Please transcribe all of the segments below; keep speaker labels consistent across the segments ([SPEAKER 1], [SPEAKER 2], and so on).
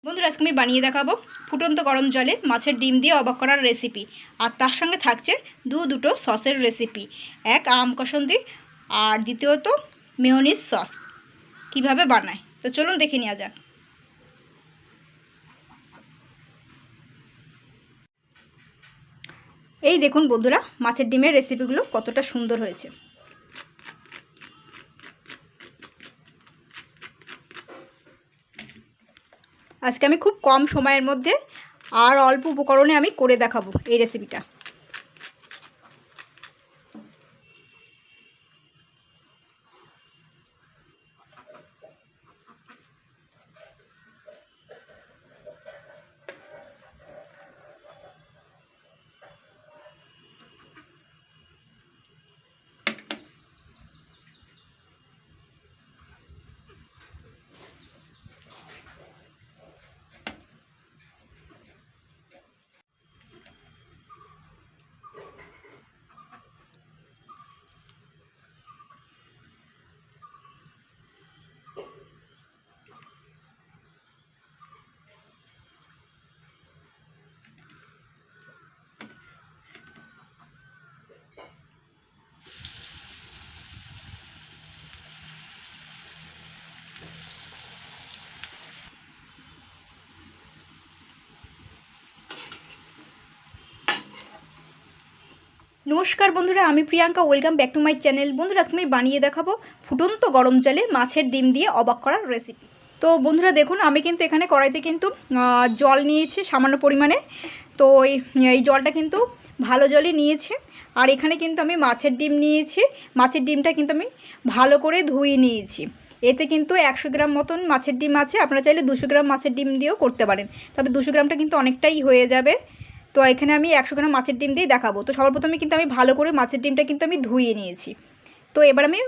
[SPEAKER 1] বন্ধুরা আজকে আমি বানিয়ে দেখাবো ফুটন্ত গরম জলে মাছের ডিম দিয়ে অবাক করার রেসিপি। আর তার সঙ্গে থাকছে দুটো সসের রেসিপি, এক আম কসন্দি আর দ্বিতীয়ত মেয়োনিজ সস কিভাবে বানায়। তো চলুন দেখে নেওয়া যাক। এই দেখুন বন্ধুরা, মাছের ডিমের রেসিপিগুলো কতটা সুন্দর হয়েছে। আজকে আমি খুব কম সময়ের মধ্যে আর অল্প উপকরণে আমি করে দেখাবো এই রেসিপিটা। নমস্কার বন্ধুরা, আমি Priyanka, welcome back to my channel. বন্ধুরা আজকে আমি বানিয়ে দেখাবো ফুটন্ত গরম জলে মাছের ডিম দিয়ে অবাক করার রেসিপি। তো বন্ধুরা দেখুন, আমি কিন্তু এখানে কড়াইতে কিন্তু জল নিয়েছি সামান্য পরিমাণে। তো এই জলটা কিন্তু ভালো জলই নিয়েছে। আর এখানে কিন্তু আমি মাছের ডিম নিয়েছি। মাছের ডিমটা কিন্তু আমি ভালো করে ধুয়ে নিয়েছি। এতে কিন্তু 100 গ্রাম মতন মাছের ডিম আছে। আপনারা চাইলে 200 গ্রাম মাছের ডিম দিয়েও করতে পারেন, তবে 200 গ্রামটা কিন্তু অনেকটাই হয়ে যাবে। তো এখানে আমি 100 গ্রাম মাছের ডিম দিয়ে দেখাবো। তো সবার প্রথমে কিন্তু আমি ভালো করে মাছের ডিমটা কিন্তু আমি ধুয়ে নিয়েছি। তো এবার আমি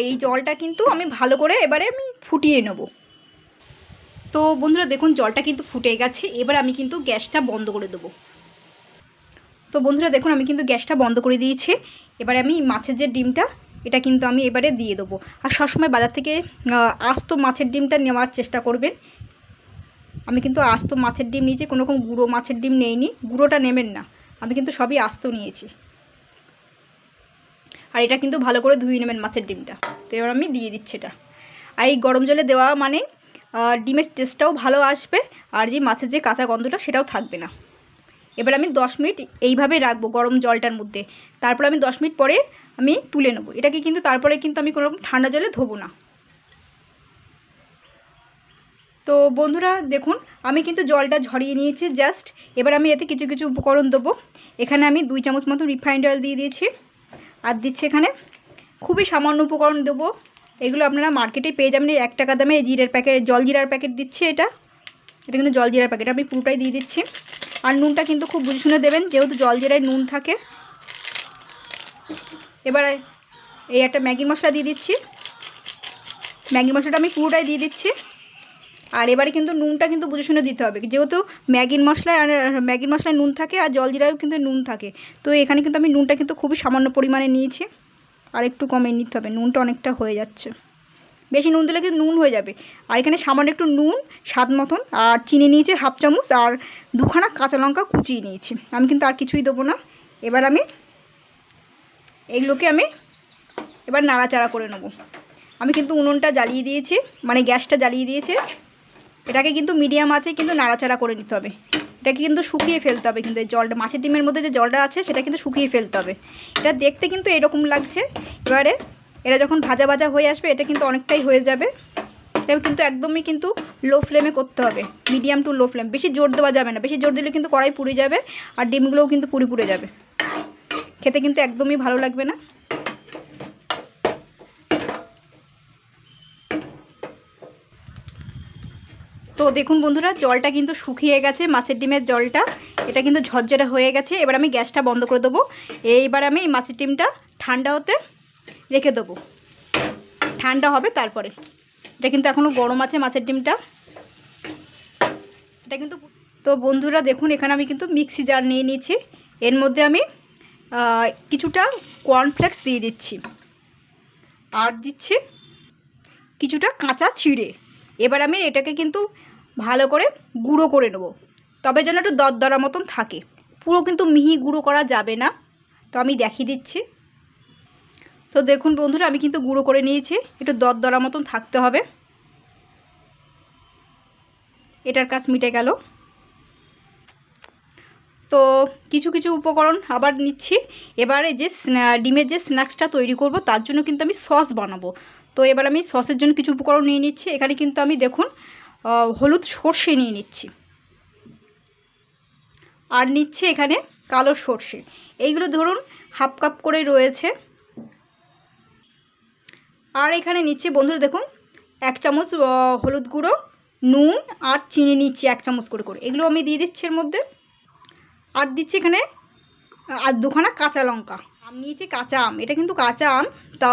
[SPEAKER 1] এই জলটা কিন্তু আমি ভালো করে এবারে আমি ফুটিয়ে নেব। তো বন্ধুরা দেখুন, জলটা কিন্তু ফুটে গেছে। এবার আমি কিন্তু গ্যাসটা বন্ধ করে দেবো। তো বন্ধুরা দেখুন, আমি কিন্তু গ্যাসটা বন্ধ করে দিয়েছি। এবারে আমি মাছের যে ডিমটা, এটা কিন্তু আমি এবারে দিয়ে দেবো। আর সবসময় বাজার থেকে আস্ত মাছের ডিমটা নেওয়ার চেষ্টা করবেন। আমি কিন্তু আস্ত মাছের ডিম নিয়েছি, কোনো রকম গুঁড়ো মাছের ডিম নেইনি। গুঁড়োটা নেবেন না, আমি কিন্তু সবই আস্ত নিয়েছি। আর এটা কিন্তু ভালো করে ধুয়ে নেবেন মাছের ডিমটা। তো এবার আমি দিয়ে দিচ্ছি এটা। আর এই গরম জলে দেওয়া মানে ডিমের টেস্টটাও ভালো আসবে, আর যে মাছের যে কাঁচা গন্ধটা সেটাও থাকবে না। এবার আমি 10 মিনিট এইভাবে রাখবো গরম জলটার মধ্যে। তারপর আমি 10 মিনিট পরে আমি তুলে নেবো এটাকে। কিন্তু তারপরে কিন্তু আমি কোনো রকম ঠান্ডা জলে ধোবো না। তো বন্ধুরা দেখুন, আমি কিন্তু জলটা ঝরিয়ে নিয়েছি জাস্ট। এবার আমি এতে কিছু কিছু উপকরণ দেবো। এখানে আমি 2 চামচ মতো রিফাইন্ড অয়েল দিয়ে দিয়েছি। আর দিচ্ছি এখানে খুবই সামান্য উপকরণ দেবো। এগুলো আপনারা মার্কেটে পেয়ে যাবেন 1 টাকা দামে। জিরের প্যাকেট, জল জিরার প্যাকেট দিচ্ছি। এটা কিন্তু জল জিরার প্যাকেট, আমি পুরোটাই দিয়ে দিচ্ছি। আর নুনটা কিন্তু খুব বুঝে শুনে দেবেন, যেহেতু জল জিরায় নুন থাকে। এবারে এই একটা ম্যাগি মশলা দিয়ে দিচ্ছি। ম্যাগি মশলাটা আমি পুরোটাই দিয়ে দিচ্ছি। আর এবারে কিন্তু নুনটা কিন্তু বুঝে শুনে দিতে হবে, যেহেতু ম্যাগির মশলায় নুন থাকে আর জল জিরায়ও কিন্তু নুন থাকে। তো এখানে কিন্তু আমি নুনটা কিন্তু খুবই সামান্য পরিমাণে নিয়েছি। আর একটু কমে নিতে হবে, নুনটা অনেকটা হয়ে যাচ্ছে। বেশি নুন দিলে কিন্তু নুন হয়ে যাবে। আর এখানে সামান্য একটু নুন স্বাদ মতন, আর চিনি নিয়েছি 1/2 চামচ, আর 2খানা কাঁচা লঙ্কা কুচিয়ে নিয়েছি। আমি কিন্তু আর কিছুই দেবো না। এবার আমি এইগুলোকে আমি এবার নাড়াচাড়া করে নেব। আমি কিন্তু উনুনটা জ্বালিয়ে দিয়েছি, মানে গ্যাসটা জ্বালিয়ে দিয়েছি। এটাকে কিন্তু মিডিয়াম আছে কিন্তু নাড়াচাড়া করে নিতে হবে। এটাকে কিন্তু শুকিয়ে ফেলতে হবে, কিন্তু এই জলটা, মাছের ডিমের মধ্যে যে জলটা আছে সেটা কিন্তু শুকিয়ে ফেলতে হবে। এটা দেখতে কিন্তু এরকম লাগছে। এবারে এটা যখন ভাজা ভাজা হয়ে আসবে, এটা কিন্তু অনেকটাই হয়ে যাবে। এটা কিন্তু একদমই কিন্তু লো ফ্লেমে করতে হবে, মিডিয়াম টু লো ফ্লেম। বেশি জোর দেওয়া যাবে না, বেশি জোর দিলে কিন্তু কড়াই পুড়ে যাবে আর ডিমগুলোও কিন্তু পুড়ে যাবে। খেতে কিন্তু একদমই ভালো লাগবে না। তো দেখুন বন্ধুরা, জলটা কিন্তু শুকিয়ে গেছে, মাছের ডিমের জলটা। এটা কিন্তু ঝরঝরে হয়ে গেছে। এবার আমি গ্যাসটা বন্ধ করে দেবো। এইবার আমি মাছের ডিমটা ঠান্ডা হতে রেখে দেবো। ঠান্ডা হবে তারপরে। এটা কিন্তু এখনও গরম আছে মাছের ডিমটা। এটা কিন্তু তো বন্ধুরা দেখুন, এখানে আমি কিন্তু মিক্সি জার নিয়ে নিয়েছি। এর মধ্যে আমি কিছুটা কর্নফ্লেক্স দিয়ে দিচ্ছি, আর দিচ্ছি কিছুটা কাঁচা চিড়ে। এবার আমি এটাকে কিন্তু ভালো করে গুঁড়ো করে নেব, তবে যেন একটু দরদরা মতন থাকে। পুরো কিন্তু মিহি গুঁড়ো করা যাবে না। তো আমি দেখিয়ে দিচ্ছি। তো দেখুন বন্ধুরা, আমি কিন্তু গুঁড়ো করে নিয়েছি, একটু দরদরা মতন থাকতে হবে। এটার কাজ মিটে গেল। তো কিছু কিছু উপকরণ আবার নিচ্ছি। এবারে যে ডিমের যে স্ন্যাক্সটা তৈরি করব তার জন্য কিন্তু আমি সস বানাবো। তো এবার আমি সসের জন্য কিছু উপকরণ নিয়ে নিচ্ছি। এখানে কিন্তু আমি দেখুন হলুদ সর্ষে নিয়ে নিচ্ছি, আর নিচ্ছে এখানে কালো সর্ষে। এইগুলো ধরুন হাফ কাপ করে রয়েছে। আর এখানে নিচ্ছে বন্ধুরা দেখুন 1 চামচ হলুদ গুঁড়ো, নুন আর চিনি নিচ্ছি 1 চামচ করে করে। এগুলো আমি দিয়ে দিচ্ছি এর মধ্যে। আর দিচ্ছি এখানে আর 2খানা কাঁচা লঙ্কা। আম নিয়েছি কাঁচা আম, এটা কিন্তু কাঁচা আম। তা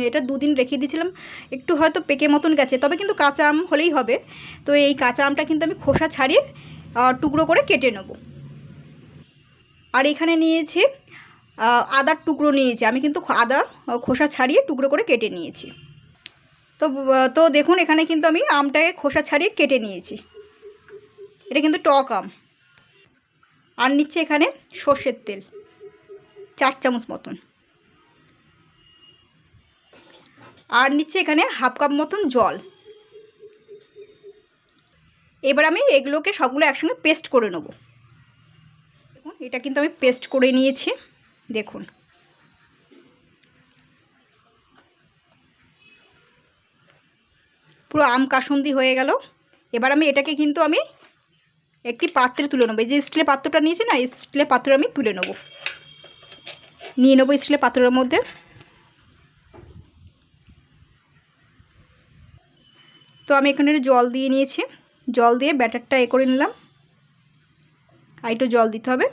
[SPEAKER 1] এটা 2 দিন রেখে দিয়েছিলাম, একটু হয়তো পেকে মতন গেছে, তবে কিন্তু কাঁচা আম হলেই হবে। তো এই কাঁচা আমটা কিন্তু আমি খোসা ছাড়িয়ে টুকরো করে কেটে নেব। আর এখানে নিয়েছি আদার টুকরো নিয়েছি, আমি কিন্তু আদা খোসা ছাড়িয়ে টুকরো করে কেটে নিয়েছি। তো দেখুন এখানে কিন্তু আমি আমটাকে খোসা ছাড়িয়ে কেটে নিয়েছি। এটা কিন্তু টক আম। আর নিচ্ছে এখানে সর্ষের তেল 4 চামচ মতন। আর নিচ্ছে এখানে হাফ কাপ মতন জল। এবার আমি এগুলোকে সবগুলো একসঙ্গে পেস্ট করে নেব। দেখুন এটা কিন্তু আমি পেস্ট করে নিয়েছি, দেখুন। পুরো আম কাসুন্দি হয়ে গেল। এবার আমি এটাকে কিন্তু আমি একটি পাত্রে তুলে নেবো। এই যে স্টিলের পাত্রটা নিয়েছি না, এই স্টিলের পাত্রে আমি তুলে নেব, নিয়ে নেবো স্টিলের পাত্রের মধ্যে। তো আমি এখানে জল দিয়ে নিয়েছি, জল দিয়ে ব্যাটারটা করে নিলাম। আর একটু জল দিতে হবে।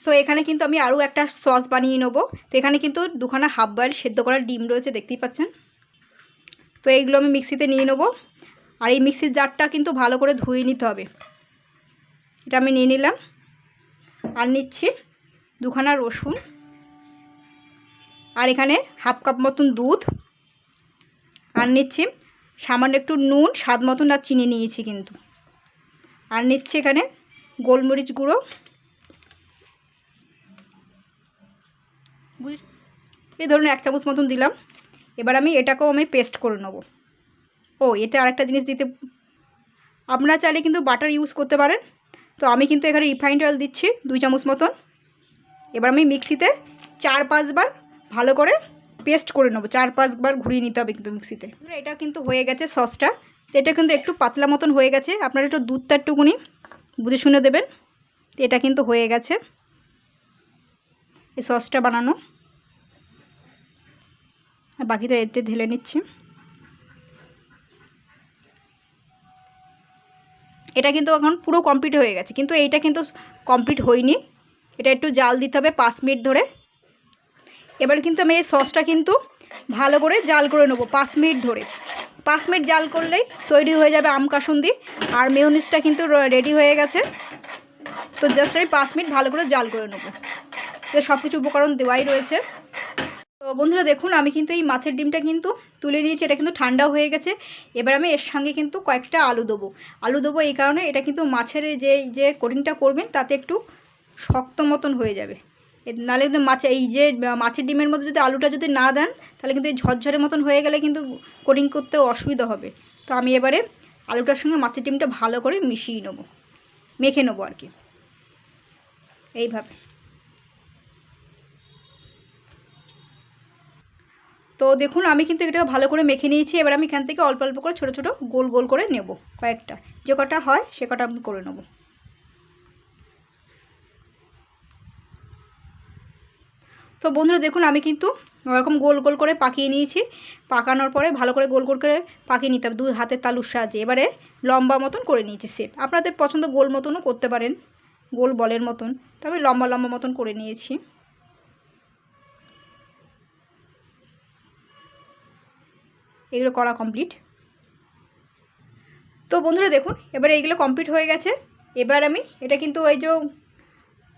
[SPEAKER 1] তো এখানে কিন্তু আমি আরও একটা সস বানিয়ে নেবো। তো এখানে কিন্তু 2খানা হাফ বয়েল সেদ্ধ করা ডিম রয়েছে, দেখতেই পাচ্ছেন। তো এইগুলো আমি মিক্সিতে নিয়ে নেবো। আর এই মিক্সির জারটা কিন্তু ভালো করে ধুয়ে নিতে হবে। এটা আমি নিয়ে নিলাম। আর নিচ্ছি 2খানা রসুন, আর এখানে হাফ কাপ মতন দুধ। আর নিচ্ছি সামান্য একটু নুন, স্বাদ মতন, আর চিনি নিয়েছি কিন্তু। আর নিচ্ছি এখানে গোলমরিচ গুঁড়ো, এই ধরুন 1 চামচ মতন দিলাম। এবার আমি এটাকেও পেস্ট করে নেব। এতে আরেকটা জিনিস দিতে, আপনারা চাইলে কিন্তু বাটার ইউজ করতে পারেন। তো আমি কিন্তু এখানে রিফাইন্ড অয়েল দিচ্ছি 2 চামচ মতন। এবার আমি মিক্সিতে 4-5 বার ভালো করে পেস্ট করে নেবো। 4-5 বার ঘুরিয়ে নিতে হবে কিন্তু মিক্সিতে। এটা কিন্তু হয়ে গেছে সসটা। তো এটা কিন্তু একটু পাতলা মতন হয়ে গেছে, আপনারা একটু দুধটা একটুকুনি বুঝে শুনে দেবেন। তো এটা কিন্তু হয়ে গেছে এই সসটা বানানো। আর বাকিটা এতে ঢেলে নিচ্ছি। এটা কিন্তু এখন পুরো কমপ্লিট হয়ে গেছে, কিন্তু এইটা কিন্তু কমপ্লিট হয়নি। এটা একটু জাল দিতে হবে 5 মিনিট ধরে। এবার কিন্তু আমি এই সসটা কিন্তু ভালো করে জাল করে নেবো 5 মিনিট ধরে। 5 মিনিট জাল করলেই তৈরি হয়ে যাবে আম কাসুন্দি। আর মেয়োনিজটা কিন্তু রেডি হয়ে গেছে। তো জাস্ট আমি 5 মিনিট ভালো করে জাল করে নেবো। তো সব কিছু উপকরণ দেওয়াই রয়েছে। তো বন্ধুরা দেখুন, আমি কিন্তু এই মাছের ডিমটা কিন্তু তুলে নিয়েছি। এটা কিন্তু ঠান্ডা হয়ে গেছে। এবার আমি এর সঙ্গে কিন্তু কয়েকটা আলু দেবো। এই কারণে এটা কিন্তু মাছের যে কোটিংটা করবেন তাতে একটু শক্ত মতন হয়ে যাবে। নাহলে কিন্তু মাছের ডিমের মধ্যে যদি আলুটা যদি না দেন, তাহলে কিন্তু এই ঝরঝরে মতন হয়ে গেলে কিন্তু কোটিং করতেও অসুবিধা হবে। তো আমি এবারে আলুটার সঙ্গে মাছের ডিমটা ভালো করে মিশিয়ে নেবো, মেখে নেবো আর কি, এইভাবে। তো দেখুন আমি কিন্তু এটা ভালো করে মেখে নিয়েছি। এবার আমি এখান থেকে অল্প অল্প করে ছোটো ছোটো গোল গোল করে নেব, কয়েকটা, যে কটা হয় সে কটা আমি করে নেব। তো বন্ধুরা দেখুন আমি কিন্তু ওরকম গোল গোল করে পাকিয়ে নিয়েছি। পাকানোর পরে ভালো করে গোল গোল করে পাকিয়ে নিতে হবে 2 হাতের তালুর সাহায্যে। এবারে লম্বা মতন করে নিয়েছি শেপ। আপনাদের পছন্দ গোল মতনও করতে পারেন, গোল বলের মতন। তবে লম্বা লম্বা মতন করে নিয়েছি। এগুলো করা কমপ্লিট। তো বন্ধুরা দেখুন এবারে এইগুলো কমপ্লিট হয়ে গেছে। এবার আমি এটা কিন্তু ওই যে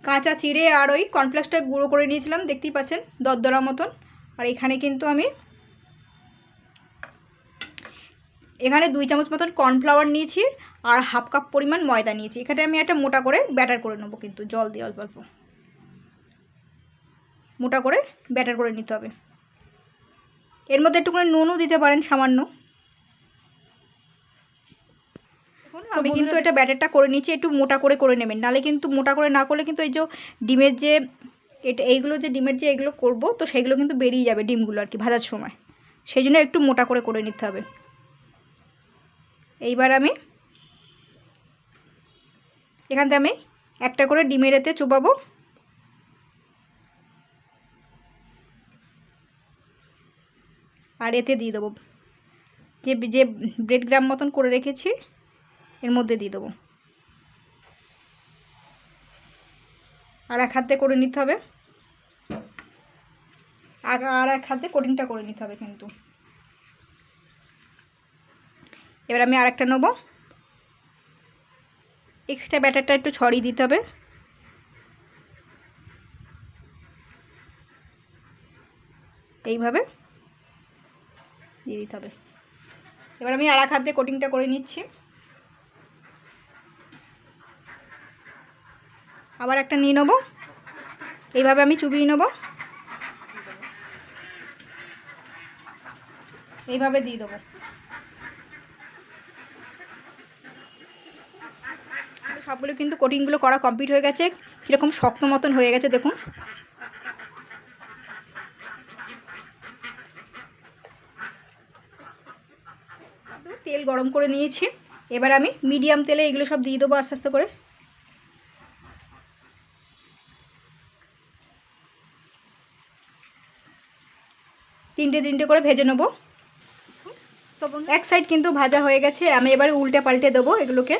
[SPEAKER 1] কাঁচা চিড়ে আর ওই কর্নফ্লেক্সটা গুঁড়ো করে নিয়েছিলাম, দেখতেই পাচ্ছেন দরদরা মতন। আর এখানে কিন্তু আমি এখানে 2 চামচ মতন কর্নফ্লাওয়ার নিয়েছি আর হাফ কাপ পরিমাণ ময়দা নিয়েছি। এখানে আমি একটা মোটা করে ব্যাটার করে নেবো, কিন্তু জল দিয়ে অল্প অল্প মোটা করে ব্যাটার করে নিতে হবে। এর মধ্যে একটুখানি নুনও দিতে পারেন সামান্য। আমি কিন্তু এটা ব্যাটারটা করে নিচ্ছি, একটু মোটা করে নেবেন, নাহলে কিন্তু মোটা করে না করলে কিন্তু এই যে ডিমের যে এইগুলো যে ডিমের যে এগুলো করবো, তো সেইগুলো কিন্তু বেরিয়ে যাবে ডিমগুলো আর কি ভাজার সময়, সেই জন্য একটু মোটা করে নিতে হবে। এইবার আমি এখান থেকে আমি একটা করে ডিমের এতে চোবাবো। আর এতে দিয়ে দেবো যে যে ব্রেড গ্রাম মতন করে রেখেছি, এর মধ্যে দিয়ে দেবো। আর এক হাতে করে নিতে হবে, আর এক হাতে কোটিংটা করে নিতে হবে কিন্তু। এবার আমি আরেকটা নেব। এক্সট্রা ব্যাটারটা একটু ছড়িয়ে দিতে হবে। এইভাবে দিয়ে দিতে হবে। এবার আমি আর এক হাতে কোটিংটা করে নিচ্ছি। আবার একটা নিয়ে নেবো, এইভাবে আমি চুবিয়ে নেব, এইভাবে দিয়ে দেবো। সবগুলো কিন্তু কোটিংগুলো করা কমপ্লিট হয়ে গেছে। কীরকম শক্ত মতন হয়ে গেছে দেখুন। তেল গরম করে নিয়েছি, এবার আমি মিডিয়াম তেলে এগুলো সব দিয়ে দেবো আস্তে আস্তে করে। তিনটে করে ভেজে নেবো। তো এক সাইড কিন্তু ভাজা হয়ে গেছে, আমি এবার উল্টে পাল্টে দেবো এগুলোকে।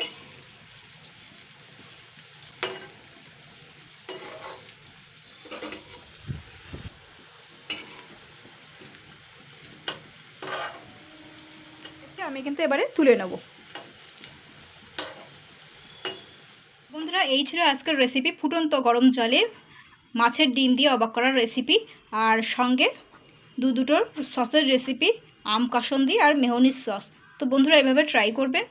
[SPEAKER 1] আমি কিন্তু এবারে তুলে নেব। বন্ধুরা, এই ছিল আজকের রেসিপি, ফুটন্ত গরম জলে মাছের ডিম দিয়ে অবাক করার রেসিপি, আর সঙ্গে দুটো সসের রেসিপি, আম কাসন্দি আর মেয়োনিজ সস। তো বন্ধুরা এভাবে ট্রাই করবেন।